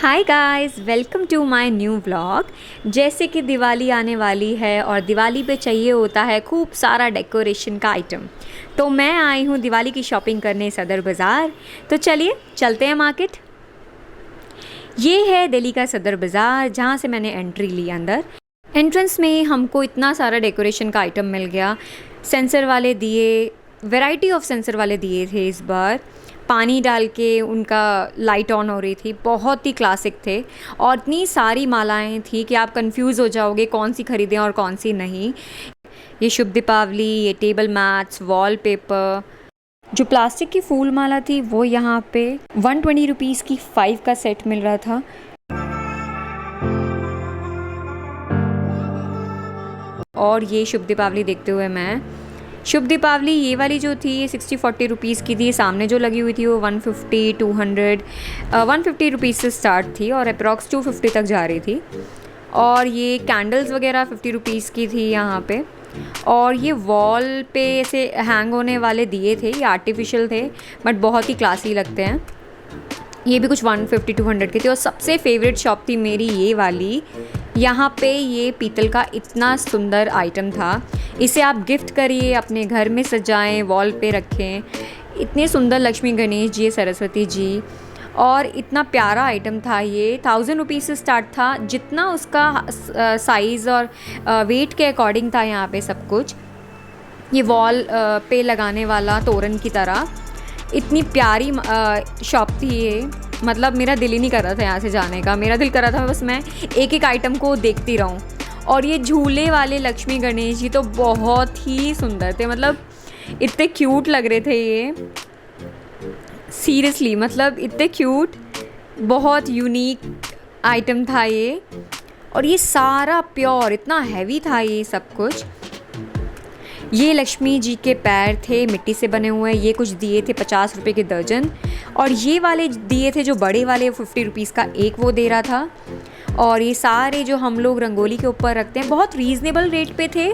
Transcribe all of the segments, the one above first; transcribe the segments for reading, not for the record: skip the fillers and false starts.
Hi guys, welcome to my new vlog. जैसे कि दिवाली आने वाली है और दिवाली पे चाहिए होता है खूब सारा डेकोरेशन का आइटम, तो मैं आई हूँ दिवाली की शॉपिंग करने सदर बाज़ार। तो चलिए चलते हैं मार्केट। ये है दिल्ली का सदर बाज़ार जहाँ से मैंने एंट्री ली अंदर। एंट्रेंस में ही हमको इतना सारा डेकोरेशन का आइटम मिल गया। सेंसर वाले दिए, वैरायटी ऑफ सेंसर वाले दिए थे इस बार। पानी डाल के उनका लाइट ऑन हो रही थी, बहुत ही क्लासिक थे। और इतनी सारी मालाएं थी कि आप कंफ्यूज हो जाओगे कौन सी खरीदें और कौन सी नहीं। ये शुभ दीपावली, ये टेबल मैट्स, वॉलपेपर। जो प्लास्टिक की फूल माला थी वो यहाँ पे 120 रुपीज़ की 5 का सेट मिल रहा था। और ये शुभ दीपावली देखते हुए मैं शुभ दीपावली ये वाली जो थी ये 60-40 रुपीज़ की थी। सामने जो लगी हुई थी वो 150, 200, 150 रुपीज़ से स्टार्ट थी और अप्रॉक्स 250 तक जा रही थी। और ये कैंडल्स वगैरह 50 रुपीज़ की थी यहाँ पे। और ये वॉल पे ऐसे हैंग होने वाले दिए थे, ये आर्टिफिशियल थे बट बहुत ही क्लासी लगते हैं। ये भी कुछ 150-200 के थे। और सबसे फेवरेट शॉप थी मेरी ये वाली। यहाँ पे ये पीतल का इतना सुंदर आइटम था, इसे आप गिफ्ट करिए, अपने घर में सजाएं, वॉल पे रखें। इतने सुंदर लक्ष्मी गणेश जी, सरस्वती जी, और इतना प्यारा आइटम था। ये 1000 रुपीज़ से स्टार्ट था, जितना उसका साइज़ और वेट के अकॉर्डिंग था यहाँ पे सब कुछ। ये वॉल पे लगाने वाला तोरण की तरह इतनी प्यारी शॉप थी ये। मतलब मेरा दिल ही नहीं कर रहा था यहाँ से जाने का, मेरा दिल कर रहा था बस मैं एक एक आइटम को देखती रहूँ। और ये झूले वाले लक्ष्मी गणेश जी तो बहुत ही सुंदर थे, मतलब इतने क्यूट लग रहे थे ये। सीरियसली मतलब इतने क्यूट, बहुत यूनिक आइटम था ये। और ये सारा प्योर, इतना हैवी था ये सब कुछ। ये लक्ष्मी जी के पैर थे, मिट्टी से बने हुए। ये कुछ दिए थे 50 रुपये के दर्जन। और ये वाले दिए थे जो बड़े वाले, 50 रुपीज़ का एक वो दे रहा था। और ये सारे जो हम लोग रंगोली के ऊपर रखते हैं बहुत रीज़नेबल रेट पे थे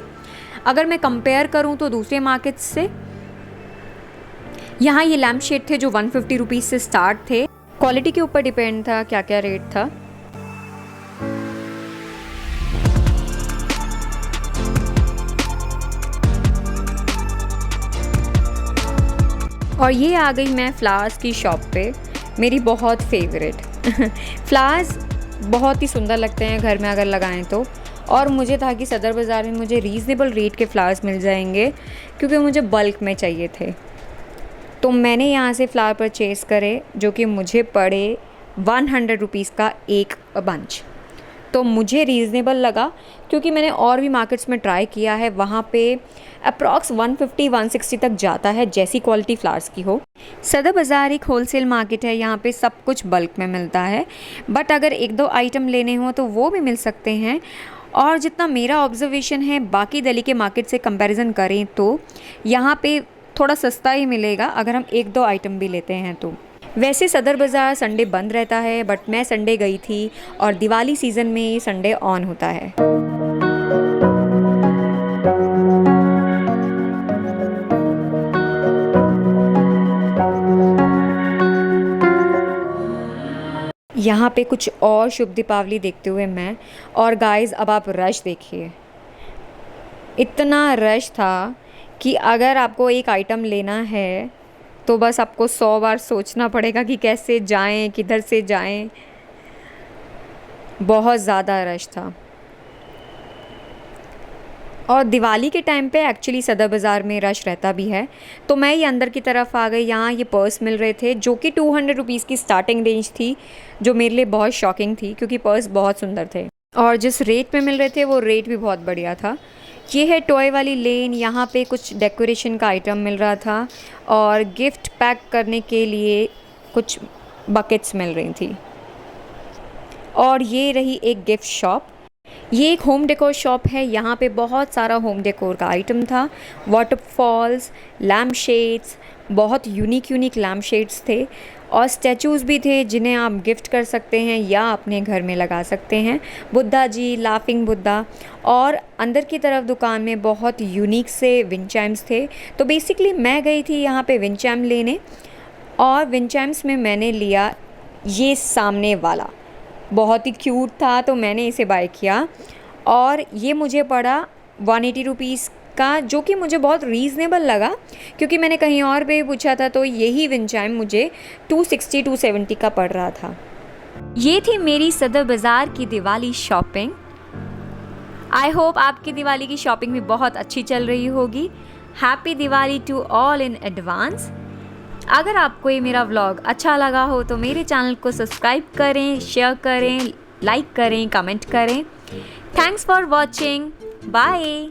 अगर मैं कंपेयर करूँ तो दूसरे मार्केट से। यहाँ ये लैम्प शेड थे जो 150 रुपीज़ से स्टार्ट थे। क्वालिटी के ऊपर डिपेंड था क्या क्या रेट था। और ये आ गई मैं फ्लावर्स की शॉप पे, मेरी बहुत फेवरेट। फ्लावर्स बहुत ही सुंदर लगते हैं घर में अगर लगाएं तो। और मुझे था कि सदर बाज़ार में मुझे रीज़नेबल रेट के फ्लावर्स मिल जाएंगे क्योंकि मुझे बल्क में चाहिए थे। तो मैंने यहाँ से फ्लावर परचेज़ करे जो कि मुझे पड़े 100 रुपीज़ का एक बंच। तो मुझे रीज़नेबल लगा क्योंकि मैंने और भी मार्केट्स में ट्राई किया है, वहाँ पे अप्रॉक्स 150-160 तक जाता है जैसी क्वालिटी फ्लावर्स की हो। सदर बाज़ार एक होलसेल मार्केट है, यहाँ पे सब कुछ बल्क में मिलता है। बट अगर एक दो आइटम लेने हो तो वो भी मिल सकते हैं। और जितना मेरा ऑब्जर्वेशन है बाकी दिल्ली के मार्केट से कंपैरिजन करें तो यहाँ पे थोड़ा सस्ता ही मिलेगा अगर हम एक दो आइटम भी लेते हैं तो। वैसे सदर बाज़ार संडे बंद रहता है बट मैं संडे गई थी और दिवाली सीज़न में ये संडे ऑन होता है। यहाँ पे कुछ और शुभ दीपावली देखते हुए मैं। और गाइस अब आप रश देखिए, इतना रश था कि अगर आपको एक आइटम लेना है तो बस आपको 100 बार सोचना पड़ेगा कि कैसे जाएं, किधर से जाएं। बहुत ज़्यादा रश था। और दिवाली के टाइम पे एक्चुअली सदर बाज़ार में रश रहता भी है। तो मैं ये अंदर की तरफ आ गई। यहाँ ये पर्स मिल रहे थे जो कि 200 रुपीज़ की स्टार्टिंग रेंज थी, जो मेरे लिए बहुत शॉकिंग थी क्योंकि पर्स बहुत सुंदर थे। और जिस रेट में मिल रहे थे वो रेट भी बहुत बढ़िया था। ये है टॉय वाली लेन, यहाँ पे कुछ डेकोरेशन का आइटम मिल रहा था और गिफ्ट पैक करने के लिए कुछ बकेट्स मिल रही थी। और ये रही एक गिफ्ट शॉप। ये एक होम डेकोर शॉप है, यहाँ पे बहुत सारा होम डेकोर का आइटम था। वाटरफॉल्स, लैम्प शेड्स, बहुत यूनिक लैम्प शेड्स थे। और स्टैचूज़ भी थे जिन्हें आप गिफ्ट कर सकते हैं या अपने घर में लगा सकते हैं। बुद्धा जी, लाफिंग बुद्धा। और अंदर की तरफ दुकान में बहुत यूनिक से विंड चाइम्स थे। तो बेसिकली मैं गई थी यहाँ पे विंड चाइम लेने, और विंड चाइम्स में मैंने लिया ये सामने वाला बहुत ही क्यूट था तो मैंने इसे बाय किया और ये मुझे पड़ा 180 रुपीज़ का, जो कि मुझे बहुत रीज़नेबल लगा क्योंकि मैंने कहीं और पे पूछा था तो यही विंड चाइम मुझे 260 270 का पड़ रहा था। ये थी मेरी सदर बाज़ार की दिवाली शॉपिंग। आई होप आपकी दिवाली की शॉपिंग भी बहुत अच्छी चल रही होगी। Happy Diwali to all in advance. अगर आपको ये मेरा व्लॉग अच्छा लगा हो तो मेरे चैनल को सब्सक्राइब करें, शेयर करें, लाइक करें, कमेंट करें। Thanks for watching. बाय।